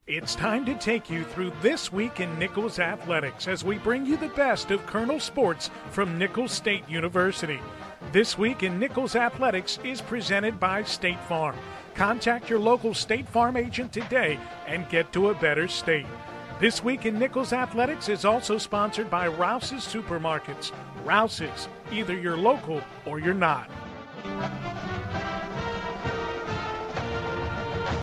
It's time to take you through this week in Nicholls Athletics as we bring you the best of Colonel sports from Nicholls State University. This week in Nicholls Athletics is presented by State Farm. Contact your local State Farm agent today and get to a better state. This week in Nicholls Athletics is also sponsored by Rouses Supermarkets. Rouses, either you're local or you're not.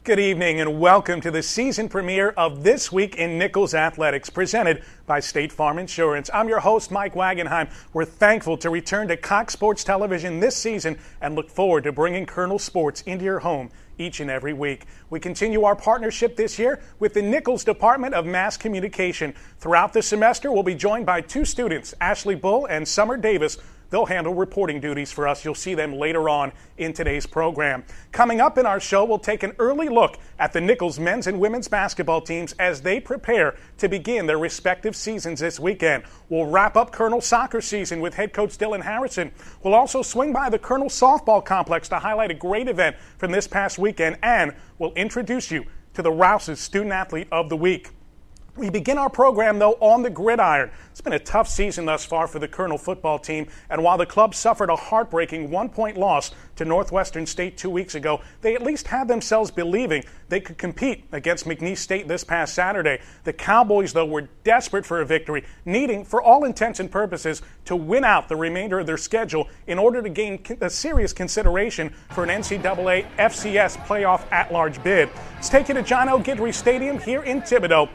Good evening and welcome to the season premiere of This Week in Nicholls Athletics, presented by State Farm Insurance. I'm your host, Mike Wagenheim. We're thankful to return to Cox Sports Television this season and look forward to bringing Colonel Sports into your home each and every week. We continue our partnership this year with the Nicholls Department of Mass Communication. Throughout the semester, we'll be joined by two students, Ashley Bull and Summer Davis. They'll handle reporting duties for us. You'll see them later on in today's program. Coming up in our show, we'll take an early look at the Nicholls men's and women's basketball teams as they prepare to begin their respective seasons this weekend. We'll wrap up Colonel soccer season with head coach Dylan Harrison. We'll also swing by the Colonel softball complex to highlight a great event from this past weekend, and we'll introduce you to the Rouses Student-Athlete of the Week. We begin our program, though, on the gridiron. It's been a tough season thus far for the Colonel football team, and while the club suffered a heartbreaking one-point loss to Northwestern State 2 weeks ago, they at least had themselves believing they could compete against McNeese State this past Saturday. The Cowboys, though, were desperate for a victory, needing, for all intents and purposes, to win out the remainder of their schedule in order to gain a serious consideration for an NCAA FCS playoff at-large bid. Let's take you to John L. Guidry Stadium here in Thibodaux.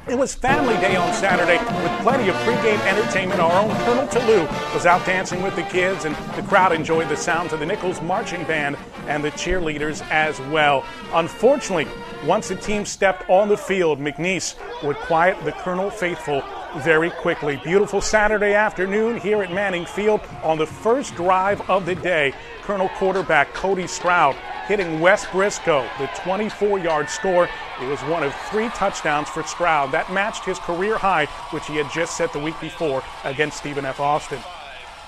It was family day on Saturday with plenty of pregame entertainment. Our own Colonel Toulouse was out dancing with the kids, and the crowd enjoyed the sounds of the Nicholls marching band and the cheerleaders as well. Unfortunately, once the team stepped on the field, McNeese would quiet the Colonel faithful very quickly. Beautiful Saturday afternoon here at Manning Field on the first drive of the day. Colonel quarterback Cody Stroud hitting Wes Briscoe, the 24-yard score. It was one of 3 touchdowns for Stroud. That matched his career high, which he had just set the week before against Stephen F. Austin.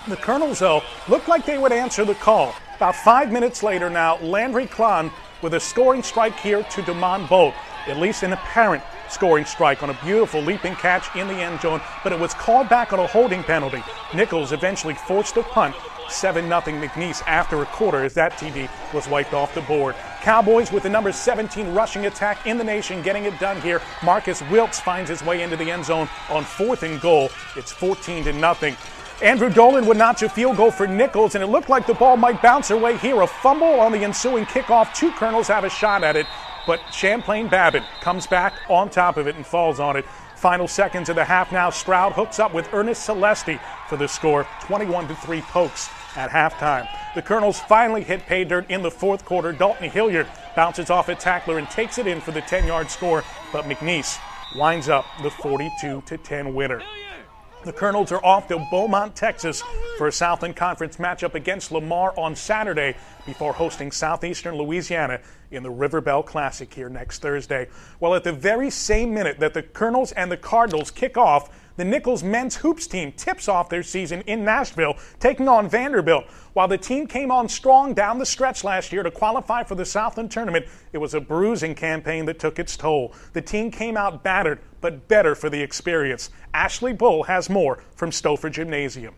The Colonels, though, looked like they would answer the call. About 5 minutes later now, Landry Klon with a scoring strike here to Damon Bolt, at least an apparent scoring strike on a beautiful leaping catch in the end zone, but it was called back on a holding penalty. Nicholls eventually forced a punt, 7-0 McNeese after a quarter, as that TD was wiped off the board. Cowboys with the number 17 rushing attack in the nation getting it done here. Marcus Wilkes finds his way into the end zone on 4th and goal. It's 14-0. Andrew Dolan would notch a field goal for Nicholls, and it looked like the ball might bounce their way here. A fumble on the ensuing kickoff. 2 Colonels have a shot at it, but Champlain Babbitt comes back on top of it and falls on it. Final seconds of the half now. Stroud hooks up with Ernest Celesti for the score. 21-3 Pokes at halftime. The Colonels finally hit pay dirt in the fourth quarter. Dalton Hilliard bounces off a tackler and takes it in for the 10-yard score, but McNeese winds up the 42-10 winner. The Colonels are off to Beaumont, Texas for a Southland Conference matchup against Lamar on Saturday before hosting Southeastern Louisiana in the River Bell Classic here next Thursday. Well, at the very same minute that the Colonels and the Cardinals kick off, the Nicholls men's hoops team tips off their season in Nashville, taking on Vanderbilt. While the team came on strong down the stretch last year to qualify for the Southland Tournament, it was a bruising campaign that took its toll. The team came out battered, but better for the experience. Ashley Bull has more from Stouffer Gymnasium.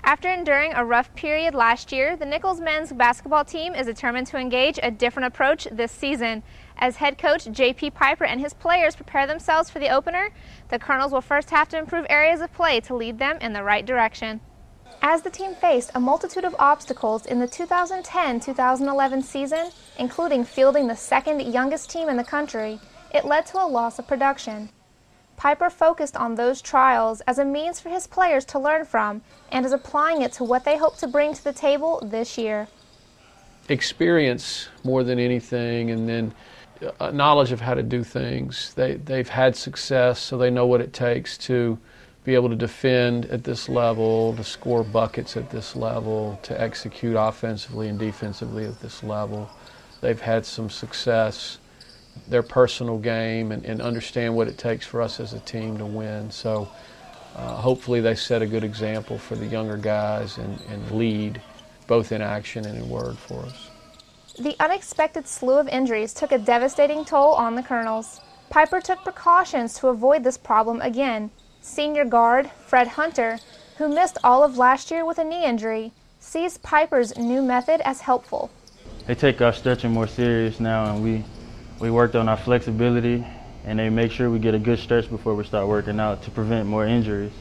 After enduring a rough period last year, the Nicholls men's basketball team is determined to engage a different approach this season. As head coach J.P. Piper and his players prepare themselves for the opener, the Colonels will first have to improve areas of play to lead them in the right direction. As the team faced a multitude of obstacles in the 2010-2011 season, including fielding the second youngest team in the country, it led to a loss of production. Piper focused on those trials as a means for his players to learn from and is applying it to what they hope to bring to the table this year. Experience more than anything, and then knowledge of how to do things. They've had success, so they know what it takes to be able to defend at this level, to score buckets at this level, to execute offensively and defensively at this level. They've had some success, their personal game, and understand what it takes for us as a team to win. So hopefully they set a good example for the younger guys and lead both in action and in word for us. The unexpected slew of injuries took a devastating toll on the Colonels. Piper took precautions to avoid this problem again. Senior guard Fred Hunter, who missed all of last year with a knee injury, sees Piper's new method as helpful. They take our stretching more serious now, and we worked on our flexibility, and they make sure we get a good stretch before we start working out to prevent more injuries.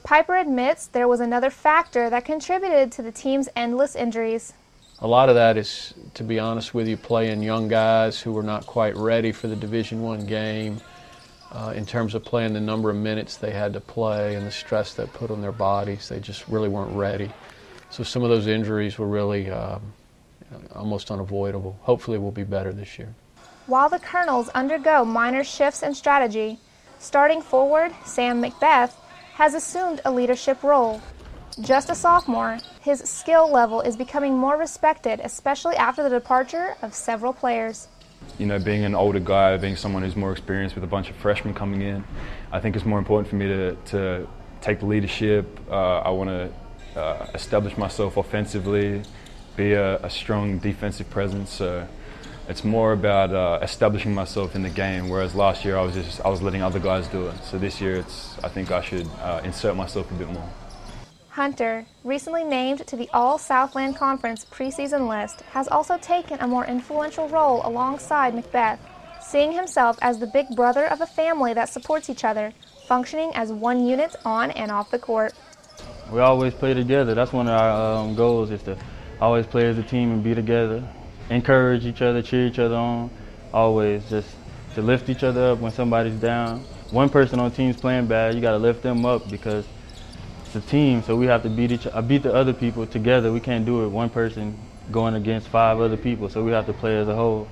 Piper admits there was another factor that contributed to the team's endless injuries. A lot of that is, to be honest with you, playing young guys who were not quite ready for the Division I game in terms of playing the number of minutes they had to play and the stress that put on their bodies. They just really weren't ready. So some of those injuries were really almost unavoidable. Hopefully we'll be better this year. While the Colonels undergo minor shifts in strategy, starting forward, Sam Macbeth has assumed a leadership role. Just a sophomore, his skill level is becoming more respected, especially after the departure of several players. You know, being an older guy, being someone who's more experienced with a bunch of freshmen coming in, I think it's more important for me to take the leadership. I want to establish myself offensively, be a strong defensive presence. So it's more about establishing myself in the game, whereas last year I was letting other guys do it. So this year I think I should insert myself a bit more. Hunter, recently named to the All-Southland Conference preseason list, has also taken a more influential role alongside Macbeth, seeing himself as the big brother of a family that supports each other, functioning as one unit on and off the court. We always play together. That's one of our goals, is to always play as a team and be together, encourage each other, cheer each other on, always just to lift each other up when somebody's down. One person on the team's playing bad, you got to lift them up because a team, so we have to beat the other people together. We can't do it one person going against 5 other people, so we have to play as a whole.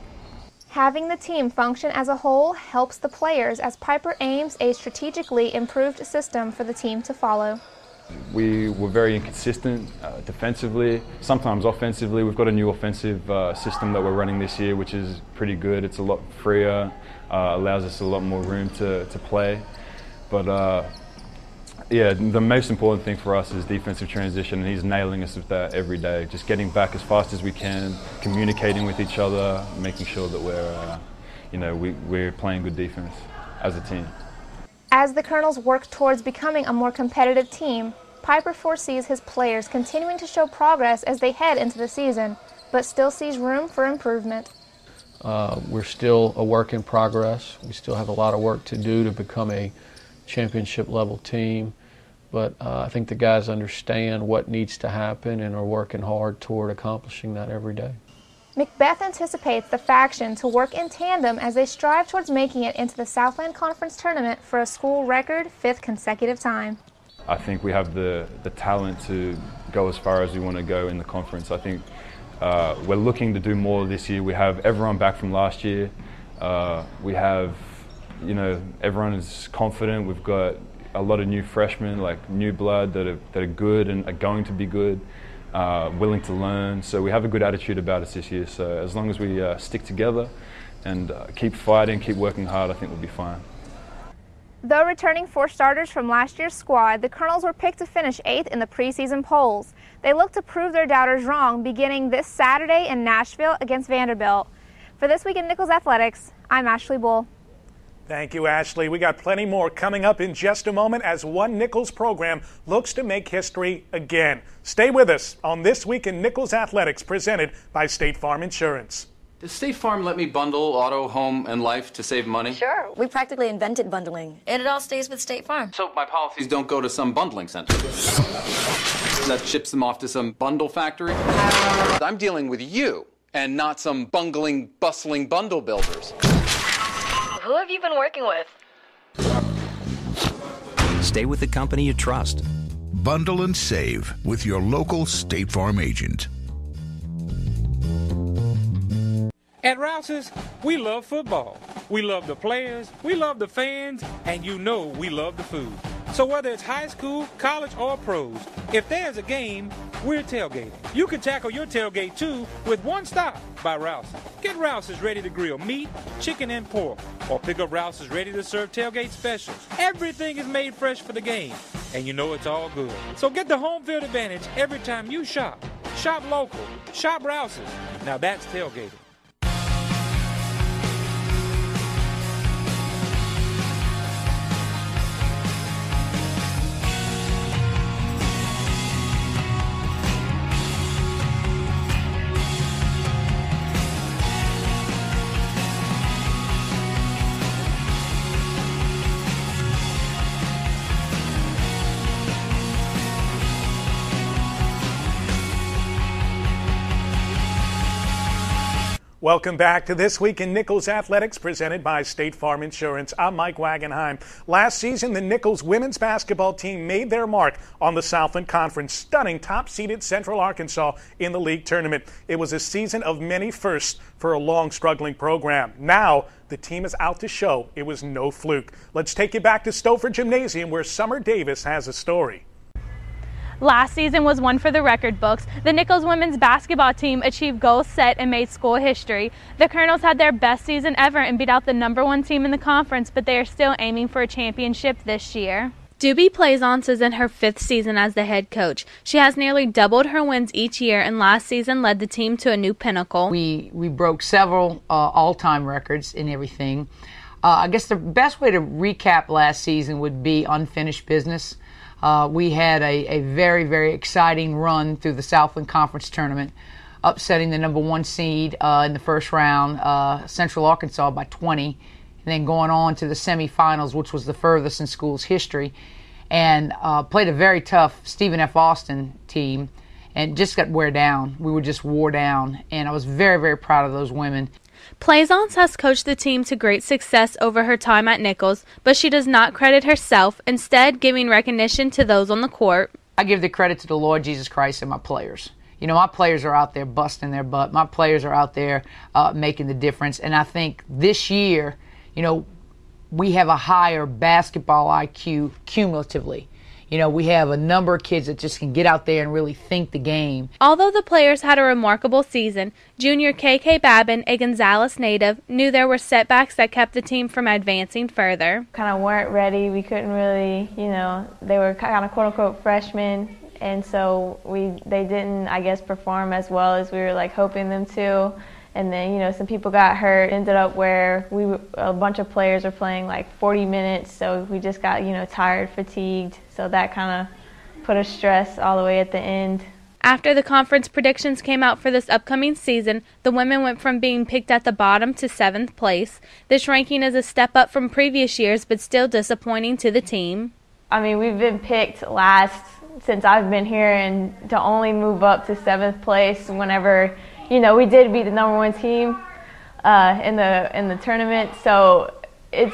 Having the team function as a whole helps the players as Piper aims a strategically improved system for the team to follow. We were very inconsistent defensively, sometimes offensively. We've got a new offensive system that we're running this year, which is pretty good. It's a lot freer, allows us a lot more room to play. But yeah, the most important thing for us is defensive transition, and he's nailing us with that every day. Just getting back as fast as we can, communicating with each other, making sure that we're playing good defense as a team. As the Colonels work towards becoming a more competitive team, Piper foresees his players continuing to show progress as they head into the season, but still sees room for improvement. We're still a work in progress. We still have a lot of work to do to become a championship level team, but I think the guys understand what needs to happen and are working hard toward accomplishing that every day. Macbeth anticipates the faction to work in tandem as they strive towards making it into the Southland Conference tournament for a school record 5th consecutive time. I think we have the talent to go as far as we want to go in the conference. I think we're looking to do more this year. We have everyone back from last year. We have, everyone is confident. We've got a lot of new freshmen, like new blood that are good and are going to be good, willing to learn. So we have a good attitude about us this year. So as long as we stick together and keep fighting, keep working hard, I think we'll be fine. Though returning 4 starters from last year's squad, the Colonels were picked to finish 8th in the preseason polls. They look to prove their doubters wrong beginning this Saturday in Nashville against Vanderbilt. For This Week in Nicholls Athletics, I'm Ashley Bull. Thank you, Ashley. We got plenty more coming up in just a moment as one Nicholls program looks to make history again. Stay with us on This Week in Nicholls Athletics, presented by State Farm Insurance. Does State Farm let me bundle auto, home, and life to save money? Sure. We practically invented bundling, and it all stays with State Farm. So my policies don't go to some bundling center that ships them off to some bundle factory? I'm dealing with you, and not some bungling, bustling bundle builders. Who have you been working with? Stay with the company you trust. Bundle and save with your local State Farm agent. At Rouses, we love football. We love the players, we love the fans, and we love the food. So whether it's high school, college, or pros, if there's a game, we're tailgating. You can tackle your tailgate too with one stop by Rouses. Get Rouses ready to grill meat, chicken, and pork, or pick up Rouses ready to serve tailgate specials. Everything is made fresh for the game, and it's all good. So get the home field advantage every time you shop. Shop local. Shop Rouses. Now that's tailgating. Welcome back to This Week in Nicholls Athletics, presented by State Farm Insurance. I'm Mike Wagenheim. Last season, the Nicholls women's basketball team made their mark on the Southland Conference, stunning top-seeded Central Arkansas in the league tournament. It was a season of many firsts for a long, struggling program. Now, the team is out to show it was no fluke. Let's take you back to Stouffer Gymnasium, where Summer Davis has a story. Last season was one for the record books. The Nicholls women's basketball team achieved goals set and made school history. The Colonels had their best season ever and beat out the #1 team in the conference, but they are still aiming for a championship this year. Doobie Plaisance is in her 5th season as the head coach. She has nearly doubled her wins each year and last season led the team to a new pinnacle. We broke several all-time records in everything. I guess the best way to recap last season would be unfinished business. We had a very, very exciting run through the Southland Conference tournament, upsetting the #1 seed in the first round, Central Arkansas, by 20, and then going on to the semifinals, which was the furthest in school's history, and played a very tough Stephen F. Austin team, and just got wore down. We were just wore down, and I was very, very proud of those women. Plaisance has coached the team to great success over her time at Nicholls, but she does not credit herself, instead giving recognition to those on the court. I give the credit to the Lord Jesus Christ and my players. You know, my players are out there busting their butt. My players are out there making the difference. And I think this year, you know, we have a higher basketball IQ cumulatively. You know, we have a number of kids that just can get out there and really think the game. Although the players had a remarkable season, junior KK Babin, a Gonzales native, knew there were setbacks that kept the team from advancing further. Kind of weren't ready. We couldn't really, you know, they were kind of quote-unquote freshmen, and so they didn't, I guess, perform as well as we were like hoping them to. And then, you know, some people got hurt. It ended up where a bunch of players were playing like 40 minutes, so we just got, you know, tired, fatigued. So that kind of put a stress all the way at the end. After the conference predictions came out for this upcoming season, the women went from being picked at the bottom to 7th place. This ranking is a step up from previous years, but still disappointing to the team. I mean, we've been picked last since I've been here, and to only move up to 7th place whenever, you know, we did beat the #1 team in the tournament, so it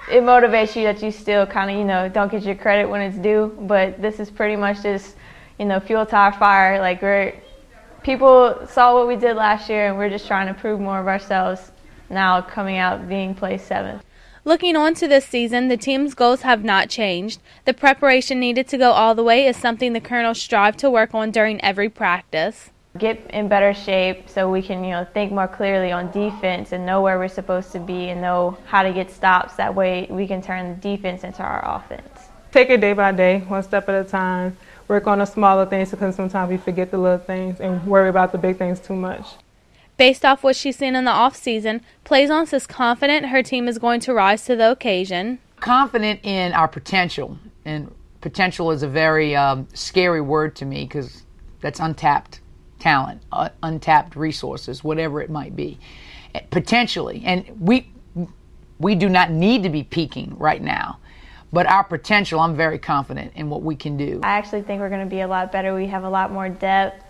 motivates you that you still kind of, you know, don't get your credit when it's due. But this is pretty much just, you know, fuel to our fire. Like, people saw what we did last year, and we're just trying to prove more of ourselves now, coming out being placed 7th. Looking on to this season, the team's goals have not changed. The preparation needed to go all the way is something the Colonels strive to work on during every practice. Get in better shape so we can, you know, think more clearly on defense and know where we're supposed to be and know how to get stops. That way we can turn the defense into our offense. Take it day by day, one step at a time. Work on the smaller things because sometimes we forget the little things and worry about the big things too much. Based off what she's seen in the offseason, Plaisance is confident her team is going to rise to the occasion. Confident in our potential, and potential is a very scary word to me because that's untapped talent, untapped resources, whatever it might be. Potentially, and we do not need to be peaking right now, but our potential, I'm very confident in what we can do. I actually think we're going to be a lot better. We have a lot more depth.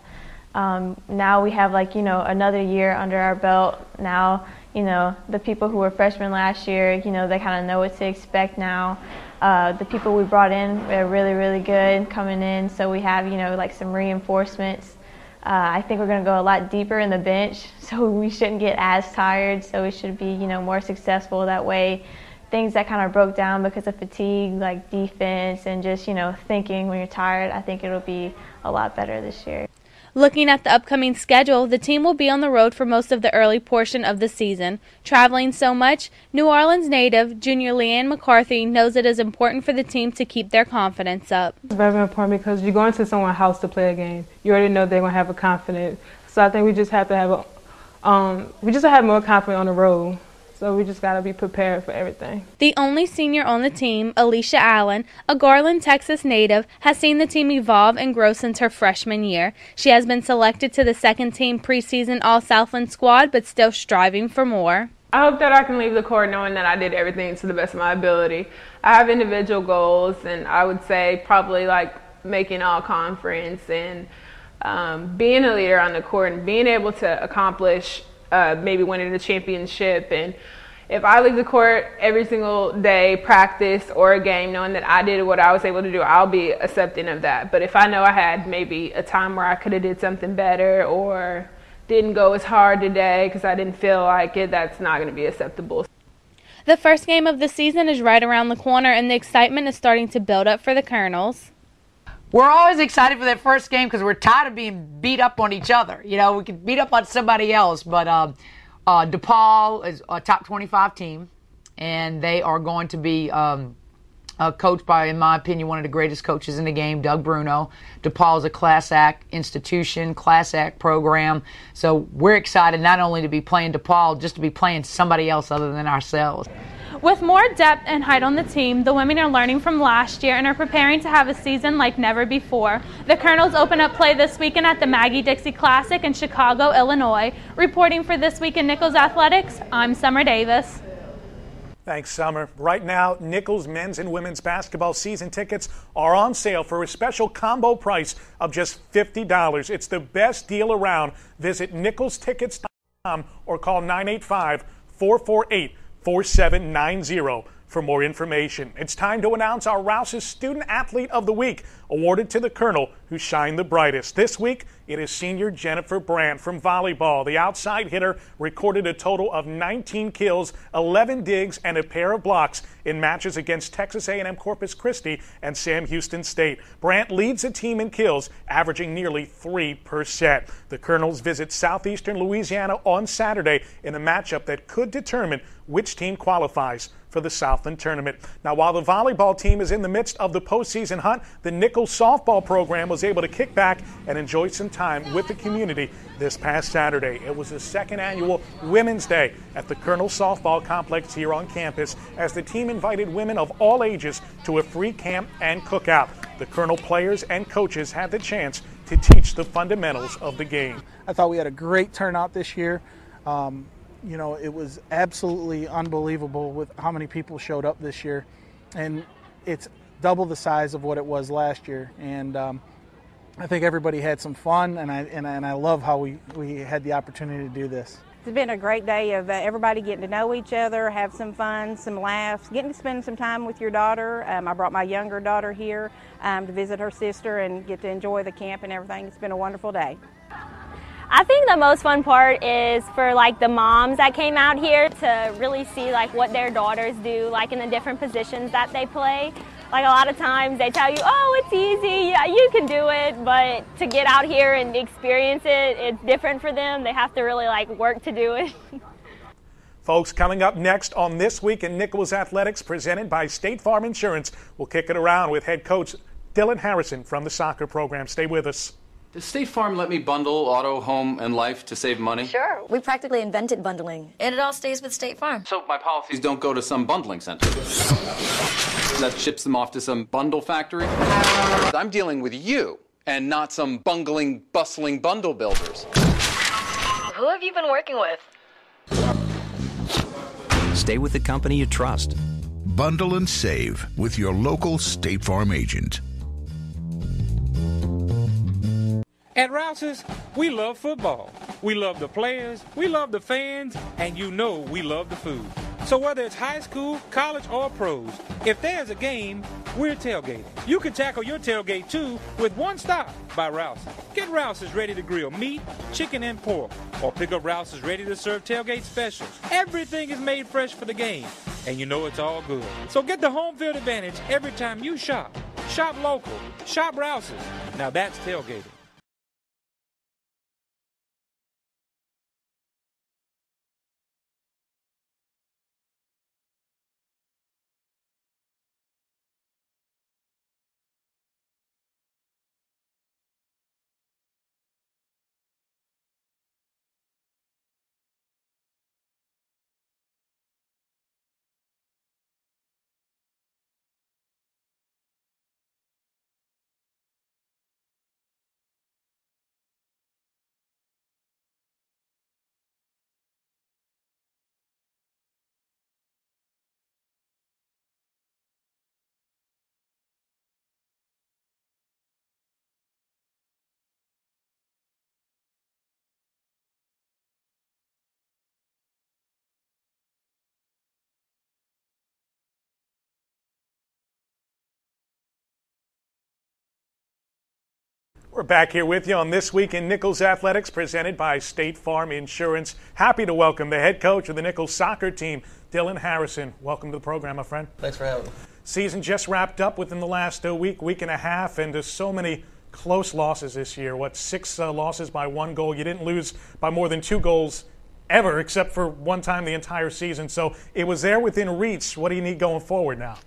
Now we have, like, you know, another year under our belt. Now, you know, the people who were freshmen last year, you know, they kind of know what to expect now. The people we brought in are really, really good coming in. So we have, you know, like some reinforcements. I think we're going to go a lot deeper in the bench, so we shouldn't get as tired. So we should be, you know, more successful that way. Things that kind of broke down because of fatigue, like defense and just, you know, thinking when you're tired, I think it'll be a lot better this year. Looking at the upcoming schedule, the team will be on the road for most of the early portion of the season. Traveling so much, New Orleans native Junior Leanne McCarthy knows it is important for the team to keep their confidence up. It's very important because you go into someone's house to play a game. You already know they're going to have a confidence. So I think we just have to have more confidence on the road. So we just got to be prepared for everything. The only senior on the team, Alicia Allen, a Garland, Texas native, has seen the team evolve and grow since her freshman year. She has been selected to the second-team preseason All-Southland squad, but still striving for more. I hope that I can leave the court knowing that I did everything to the best of my ability. I have individual goals, and I would say probably like making all-conference and being a leader on the court and being able to accomplish maybe winning the championship. And if I leave the court every single day, practice or a game, knowing that I did what I was able to do, I'll be accepting of that. But if I know I had maybe a time where I could have did something better or didn't go as hard today because I didn't feel like it, that's not going to be acceptable. The first game of the season is right around the corner, and the excitement is starting to build up for the Colonels. We're always excited for that first game because we're tired of being beat up on each other. You know, we can beat up on somebody else, but DePaul is a top 25 team, and they are going to be coached by, in my opinion, one of the greatest coaches in the game, Doug Bruno. DePaul is a Class Act institution, Class Act program, so we're excited not only to be playing DePaul, just to be playing somebody else other than ourselves. With more depth and height on the team, the women are learning from last year and are preparing to have a season like never before. The Colonels open up play this weekend at the Maggie-Dixie Classic in Chicago, Illinois. Reporting for This Week in Nicholls Athletics, I'm Summer Davis. Thanks, Summer. Right now, Nicholls men's and women's basketball season tickets are on sale for a special combo price of just $50. It's the best deal around. Visit nicholstickets.com or call 985-448-4790 for more information. It's time to announce our Rouses Student-Athlete of the Week, awarded to the Colonel who shined the brightest. This week, it is senior Jennifer Brandt from volleyball. The outside hitter recorded a total of 19 kills, 11 digs, and a pair of blocks in matches against Texas A&M Corpus Christi and Sam Houston State. Brandt leads the team in kills, averaging nearly 3 per set. The Colonels visit southeastern Louisiana on Saturday in a matchup that could determine which team qualifies for the Southland Tournament. Now, while the volleyball team is in the midst of the postseason hunt, the Nicholls softball program was able to kick back and enjoy some time with the community this past Saturday. It was the second annual Women's Day at the Colonel Softball Complex here on campus, as the team invited women of all ages to a free camp and cookout. The Colonel players and coaches had the chance to teach the fundamentals of the game. I thought we had a great turnout this year. You know, it was absolutely unbelievable with how many people showed up this year, and it's double the size of what it was last year. And I think everybody had some fun, and I love how we had the opportunity to do this. It's been a great day of everybody getting to know each other, have some fun, some laughs, getting to spend some time with your daughter. I brought my younger daughter here to visit her sister and get to enjoy the camp and everything. It's been a wonderful day. I think the most fun part is for like the moms that came out here to really see like what their daughters do, like in the different positions that they play. Like a lot of times they tell you, oh, it's easy, yeah, you can do it, but to get out here and experience it, it's different for them. They have to really like work to do it. Folks, coming up next on This Week in Nicholls Athletics, presented by State Farm Insurance, we'll kick it around with head coach Dylan Harrison from the soccer program. Stay with us. Does State Farm let me bundle auto, home, and life to save money? Sure. We practically invented bundling, and it all stays with State Farm. So my policies don't go to some bundling center that ships them off to some bundle factory? I'm dealing with you, and not some bungling, bustling bundle builders. Who have you been working with? Stay with the company you trust. Bundle and save with your local State Farm agent. At Rouses, we love football. We love the players, we love the fans, and you know we love the food. So whether it's high school, college, or pros, if there's a game, we're tailgating. You can tackle your tailgate too with one stop by Rouses. Get Rouses ready to grill meat, chicken, and pork, or pick up Rouses ready to serve tailgate specials. Everything is made fresh for the game, and you know it's all good. So get the home field advantage every time you shop. Shop local. Shop Rouses. Now that's tailgating. We're back here with you on This Week in Nicholls Athletics, presented by State Farm Insurance. Happy to welcome the head coach of the Nicholls soccer team, Dylan Harrison. Welcome to the program, my friend. Thanks for having me. Season just wrapped up within the last week and a half, and there's so many close losses this year. 6 losses by 1 goal. You didn't lose by more than 2 goals ever, except for one time the entire season. So it was there within reach. What do you need going forward now?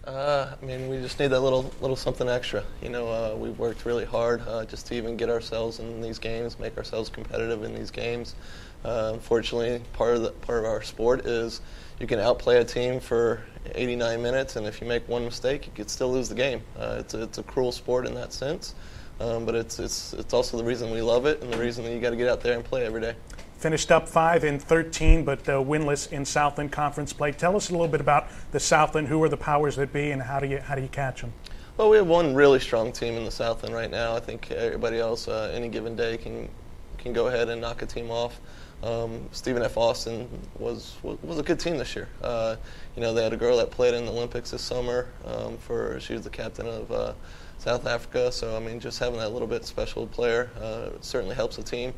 We just need that little something extra. We've worked really hard just to even get ourselves in these games, make ourselves competitive in these games. Unfortunately, part of our sport is you can outplay a team for 89 minutes, and if you make one mistake, you could still lose the game. It's a cruel sport in that sense, but it's also the reason we love it and the reason that you got to get out there and play every day. Finished up 5-13, but winless in Southland Conference play. Tell us a little bit about the Southland. Who are the powers that be, and how do you catch them? Well, we have one really strong team in the Southland right now. I think everybody else, any given day, can go ahead and knock a team off. Stephen F. Austin was a good team this year. They had a girl that played in the Olympics this summer. She was the captain of South Africa. So just having that little bit special player certainly helps the team.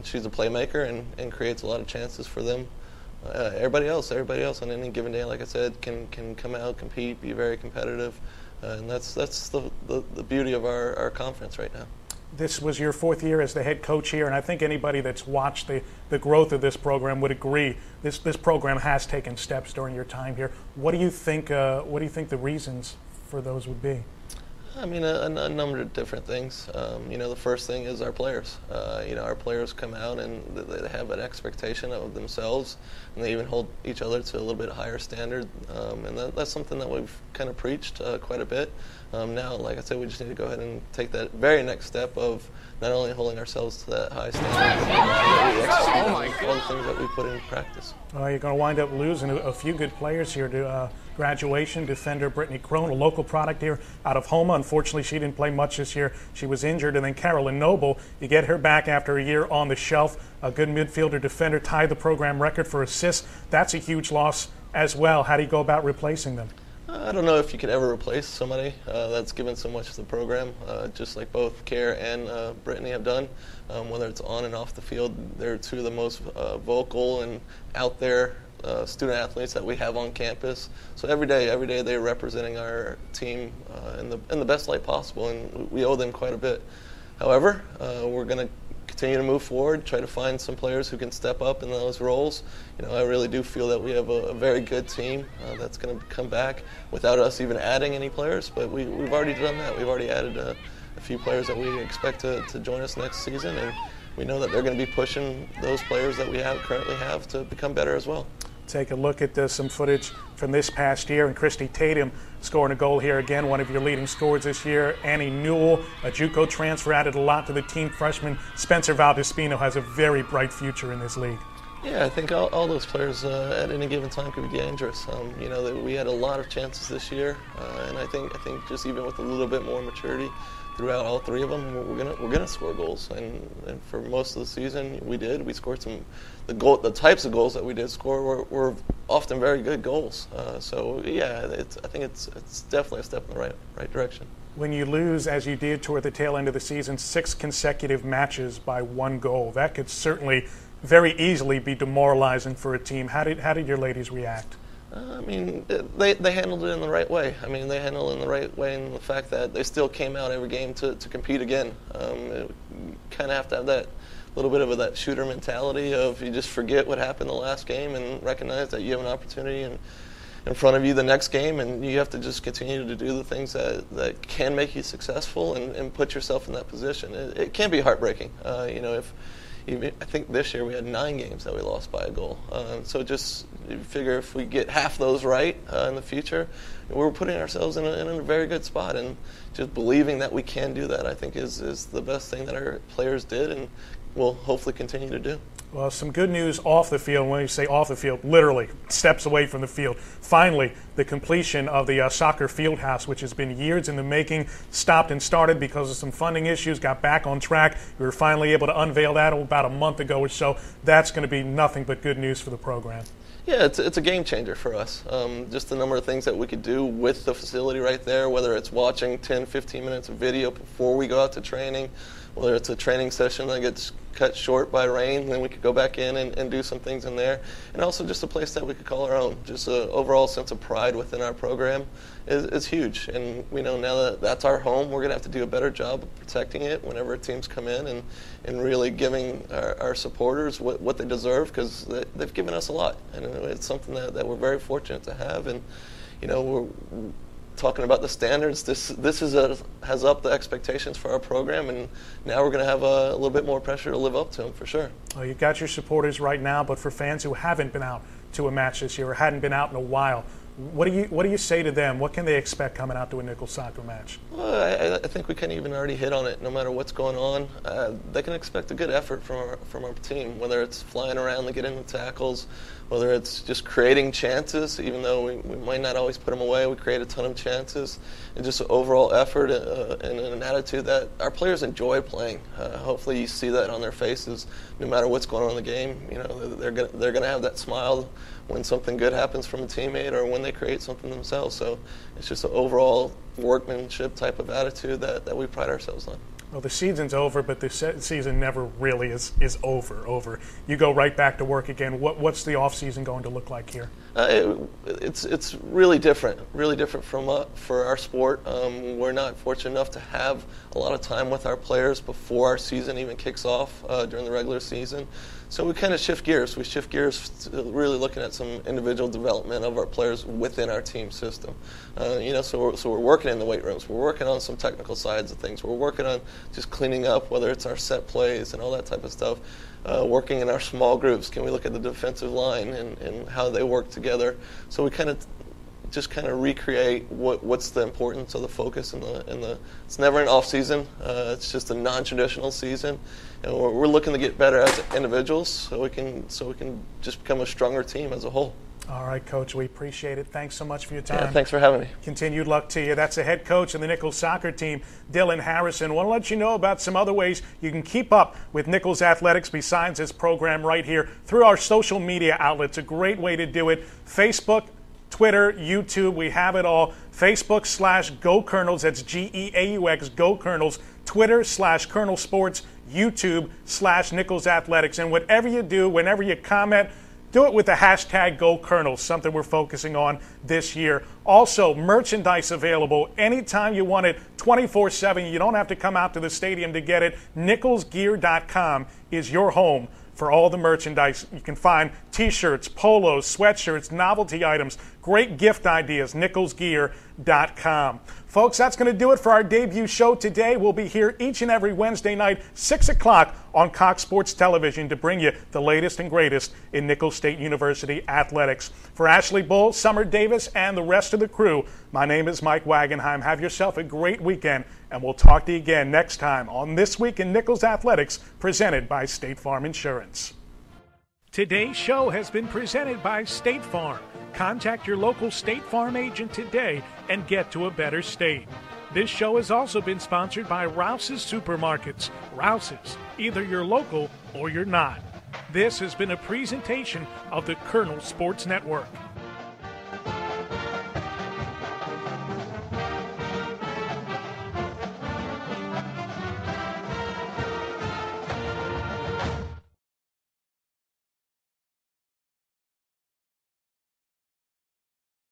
She's a playmaker and creates a lot of chances for them. Everybody else on any given day, like I said, can come out, compete, be very competitive, and that's the beauty of our conference right now. This was your 4th year as the head coach here, and I think anybody that's watched the growth of this program would agree this program has taken steps during your time here. What do you think the reasons for those would be? A number of different things. The first thing is our players. Our players come out and they have an expectation of themselves, and they even hold each other to a little bit higher standard. And that's something that we've kind of preached quite a bit. Now, like I said, we just need to go ahead and take that very next step of not only holding ourselves to that high standard, but we execute all the things that we put in practice. Well, you're going to wind up losing a few good players here to graduation. Defender Brittany Crone, a local product here out of Homa. Unfortunately, she didn't play much this year. She was injured. And then Carolyn Noble, you get her back after a year on the shelf. A good midfielder defender, tied the program record for assists. That's a huge loss as well. How do you go about replacing them? I don't know if you could ever replace somebody that's given so much to the program, just like both Care and Brittany have done. Whether it's on and off the field, they're 2 of the most vocal and out there student athletes that we have on campus. So every day they're representing our team in the best light possible, and we owe them quite a bit. However, we're going to continue to move forward, try to find some players who can step up in those roles. I really do feel that we have a very good team that's going to come back without us even adding any players, but we've already done that. We've already added a few players that we expect to join us next season, and we know that they're going to be pushing those players that we currently have to become better as well. Take a look at some footage from this past year, and Christy Tatum scoring a goal here again, one of your leading scorers this year. Annie Newell, a JUCO transfer, added a lot to the team. Freshman Spencer Valdespino has a very bright future in this league. Yeah, I think all those players at any given time could be dangerous. We had a lot of chances this year, and I think just even with a little bit more maturity throughout all 3 of them, we're gonna score goals. And for most of the season, we did. We scored the types of goals that we did score were often very good goals. So yeah, I think it's definitely a step in the right direction. When you lose, as you did toward the tail end of the season, 6 consecutive matches by 1 goal, that could certainly very easily be demoralizing for a team. How did your ladies react? They handled it in the right way. They handled it in the right way in the fact that they still came out every game to compete again. You kind of have to have that little bit of that shooter mentality of you just forget what happened the last game and recognize that you have an opportunity in front of you the next game, and you have to just continue to do the things that can make you successful and put yourself in that position. It can be heartbreaking. I think this year we had 9 games that we lost by a goal. So just you figure if we get half those right in the future, we're putting ourselves in a very good spot. And just believing that we can do that, I think, is the best thing that our players did and will hopefully continue to do. Well, some good news off the field. When you say off the field, literally steps away from the field. Finally, the completion of the soccer field house, which has been years in the making, stopped and started because of some funding issues, got back on track. We were finally able to unveil that about a month ago or so. That's going to be nothing but good news for the program. Yeah, it's a game changer for us. Just the number of things that we could do with the facility right there, whether it's watching 10, 15 minutes of video before we go out to training, whether it's a training session that gets cut short by rain, then we could go back in and do some things in there. And also just a place that we could call our own. Just an overall sense of pride within our program is huge. And we know now that that's our home, we're going to have to do a better job of protecting it whenever teams come in and really giving our supporters what they deserve, because they've given us a lot. And it's something that we're very fortunate to have. And, you know, we're talking about the standards, this has upped the expectations for our program, and now we're going to have a little bit more pressure to live up to them for sure. Well, you've got your supporters right now, but for fans who haven't been out to a match this year or hadn't been out in a while, what do you say to them? What can they expect coming out to a Nicholls soccer match? Well, I think we can even already hit on it. No matter what's going on, they can expect a good effort from our team, whether it's flying around to get in the tackles, whether it's just creating chances, even though we might not always put them away, we create a ton of chances, and just an overall effort and an attitude that our players enjoy playing. Hopefully you see that on their faces, no matter what's going on in the game. You know, they're gonna have that smile when something good happens from a teammate or when they create something themselves. So it's just an overall workmanship type of attitude that we pride ourselves on. Well, the season's over, but the season never really is over. You go right back to work again. What's the off season going to look like here? It's really different for our sport. We're not fortunate enough to have a lot of time with our players before our season even kicks off during the regular season. So we kind of shift gears. We shift gears to really looking at some individual development of our players within our team system. So we're working in the weight rooms. We're working on some technical sides of things. We're working on just cleaning up, whether it's our set plays and all that type of stuff. Working in our small groups. Can we look at the defensive line and how they work together? So we kind of recreate what's the importance of the focus in the it's never an off season. It's just a non-traditional season, and we're looking to get better as individuals so we can just become a stronger team as a whole. All right, Coach, we appreciate it. Thanks so much for your time. Yeah, thanks for having me. Continued luck to you. That's the head coach of the Nicholls soccer team, Dylan Harrison. Want to let you know about some other ways you can keep up with Nicholls Athletics besides this program right here through our social media outlets. A great way to do it. Facebook, Twitter, YouTube, we have it all. Facebook/GoColonels, that's GEAUX, GoColonels. Twitter/Colonel Sports, YouTube/Nicholls Athletics. And whatever you do, whenever you comment, do it with the hashtag GoColonels, something we're focusing on this year. Also, merchandise available anytime you want it, 24/7. You don't have to come out to the stadium to get it. NicholsGear.com is your home for all the merchandise. You can find T-shirts, polos, sweatshirts, novelty items, great gift ideas, NicholsGear.com. Folks, that's going to do it for our debut show today. We'll be here each and every Wednesday night, 6 o'clock on Cox Sports Television to bring you the latest and greatest in Nicholls State University athletics. For Ashley Bull, Summer Davis, and the rest of the crew, my name is Mike Wagenheim. Have yourself a great weekend, and we'll talk to you again next time on This Week in Nicholls Athletics, presented by State Farm Insurance. Today's show has been presented by State Farm. Contact your local State Farm agent today and get to a better state. This show has also been sponsored by Rouses Supermarkets. Rouses, either you're local or you're not. This has been a presentation of the Colonel Sports Network.